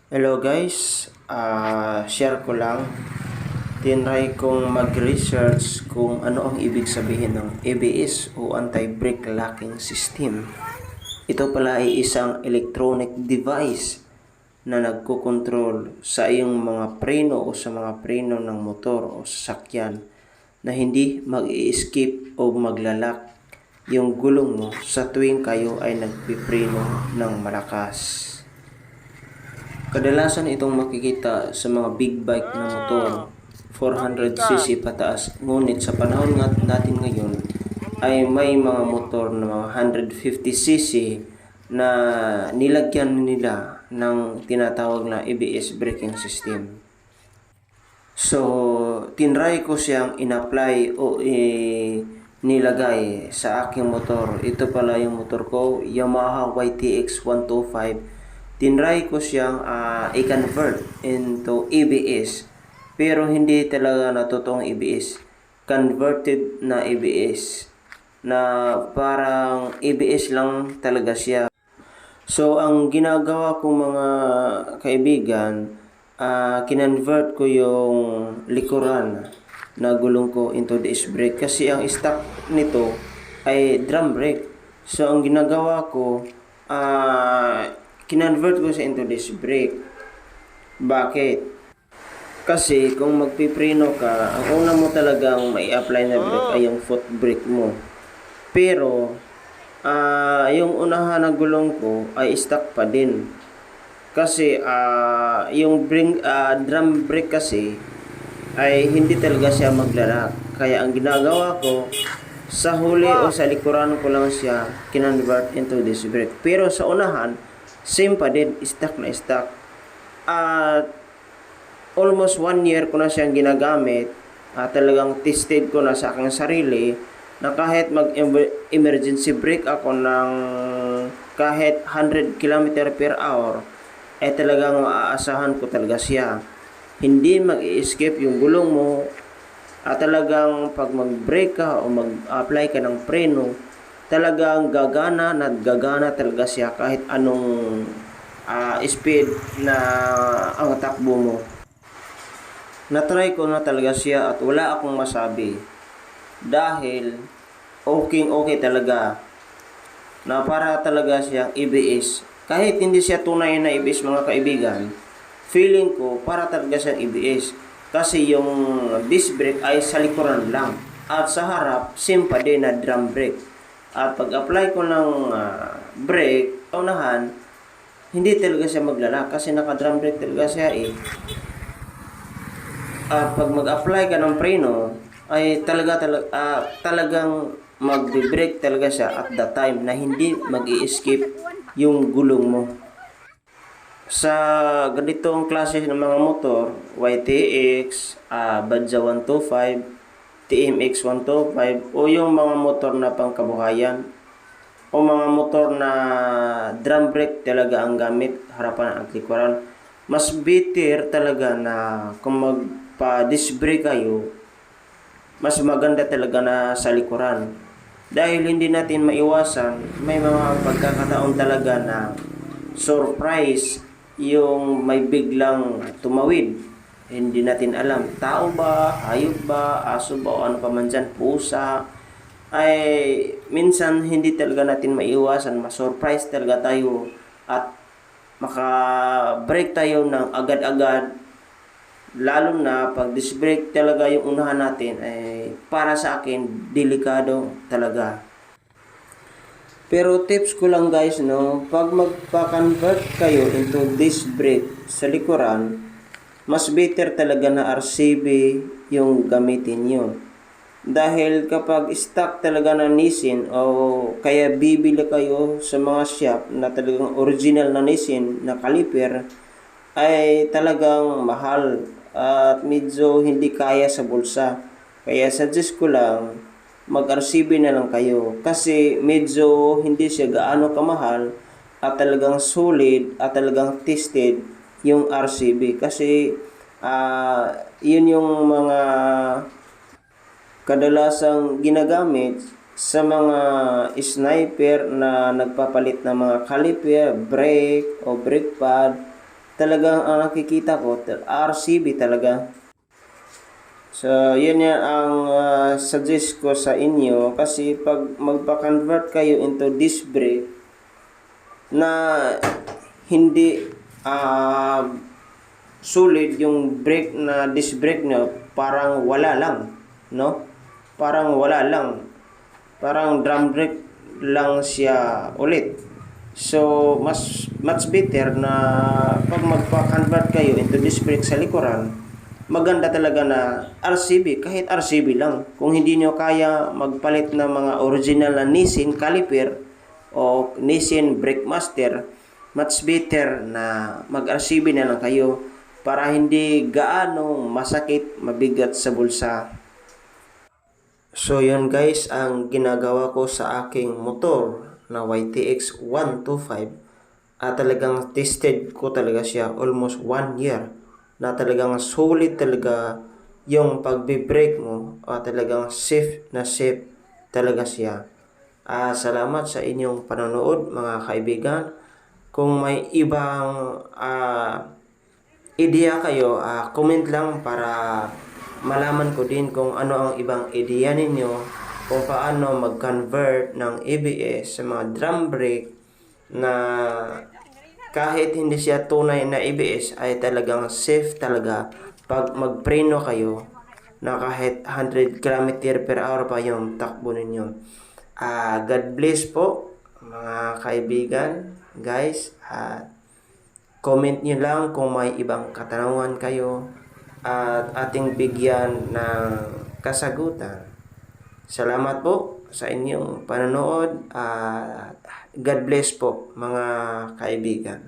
Hello guys, share ko lang. Tinry kong mag-research kung ano ang ibig sabihin ng ABS o Anti-Brake Locking System. Ito pala ay isang electronic device na nagkokontrol sa iyong mga preno o sa mga preno ng motor o sasakyan na hindi mag-i-skip o maglalak yung gulong mo sa tuwing kayo ay nagpipreno ng malakas. Kadalasan itong makikita sa mga big bike na motor, 400cc pataas. Ngunit sa panahon natin ngayon ay may mga motor na mga 150cc na nilagyan nila ng tinatawag na ABS braking system. So, tinry ko siyang in-apply o nilagay sa aking motor. Ito pala yung motor ko, Yamaha YTX 125. Tinry ko siyang i-convert into ABS, pero hindi talaga na totoong ABS. Converted na ABS, na parang ABS lang talaga siya. So, ang ginagawa ko mga kaibigan, kinonvert ko yung likuran na gulong ko into disc brake kasi ang stock nito ay drum brake. So, ang ginagawa ko, kinonvert ko siya into disc brake. Bakit? Kasi kung magpipreno ka, ang una mo talagang mai-apply na brake ay yung foot brake mo. Pero, yung unahan na gulong ko ay stuck pa din. Kasi, yung drum brake kasi ay hindi talaga siya maglalak. Kaya ang ginagawa ko, sa huli o sa likuran ko lang siya kinonvert into disc brake. Pero sa unahan, same pa din, stuck na stuck. At almost 1 year ko na siyang ginagamit. Talagang tested ko na sa aking sarili na kahit mag-emergency brake ako ng kahit 100 km per hour, ay talagang maaasahan ko talaga siya. Hindi mag-i-escape yung gulong mo. Talagang pag mag-brake ka o mag-apply ka ng preno, talagang gagana talaga siya kahit anong speed na ang takbo mo. Natry ko na talaga siya at wala akong masabi dahil okay talaga na para talaga siyang ABS. Kahit hindi siya tunay na ABS mga kaibigan, feeling ko para talaga siyang ABS kasi yung disc brake ay sa likuran lang at sa harap same pa din na drum brake. At pag-apply ko ng brake, unahan, hindi talaga siya maglalak kasi naka-drum brake talaga siya eh. At pag mag-apply ka ng preno, ay talagang mag-brake talaga siya at the time na hindi mag-i-escape yung gulong mo. Sa ganitong klase ng mga motor, YTX, Badja 125, TMX 125 o yung mga motor na pangkabuhayan o mga motor na drum brake talaga ang gamit harapan at likuran, mas better talaga na kung magpa-disc brake kayo, mas maganda talaga na sa likuran dahil hindi natin maiwasan may mga pagkakataon talaga na surprise yung may biglang tumawid. Hindi natin alam, tao ba, hayop ba, aso ba, o ano pa man dyan, pusa. Ay, minsan hindi talaga natin maiwasan, ma-surprise talaga tayo at maka-break tayo ng agad-agad. Lalo na pag disc brake talaga yung unahan natin, ay para sa akin, delikado talaga. Pero tips ko lang guys, no, pag magpa-convert kayo into disc brake sa likuran, mas better talaga na RCB yung gamitin nyo. Dahil kapag stock talaga na Nissin o kaya bibili kayo sa mga shop na talagang original na Nissin na caliper, ay talagang mahal at medyo hindi kaya sa bulsa. Kaya suggest ko lang, mag-RCB na lang kayo kasi medyo hindi siya gaano kamahal at talagang solid at talagang tested yung RCB kasi yun yung mga kadalasang ginagamit sa mga sniper na nagpapalit ng mga caliper, brake o brake pad talagang ang nakikita ko, RCB talaga. So, yun yan ang suggest ko sa inyo kasi pag magpa-convert kayo into disc brake na hindi solid yung brake na disc brake nyo, parang wala lang, no? Parang wala lang. Parang drum brake lang siya ulit. So, much better na pag magpa-convert kayo into disc brake sa likuran, maganda talaga na RCB, kahit RCB lang. Kung hindi nyo kaya magpalit ng mga original na Nissin caliper o Nissin brake master, much better na mag-RCB na lang kayo para hindi gaano masakit, mabigat sa bulsa. So yun guys, ang ginagawa ko sa aking motor na YTX 125 at talagang tested ko talaga siya almost 1 year na talagang solid talaga yung pagbe-brake mo at talagang safe na safe talaga siya. Salamat sa inyong panonood mga kaibigan. Kung may ibang ideya kayo, comment lang para malaman ko din kung ano ang ibang ideya ninyo kung paano mag-convert ng ABS sa mga drum brake na kahit hindi siya tunay na ABS ay talagang safe talaga pag magpreno kayo na kahit 100 km/h pa yung takbo ninyo. God bless po mga kaibigan, guys. Comment nyo lang kung may ibang katanungan kayo at ating bigyan ng kasagutan. Salamat po sa inyong panonood at God bless po mga kaibigan.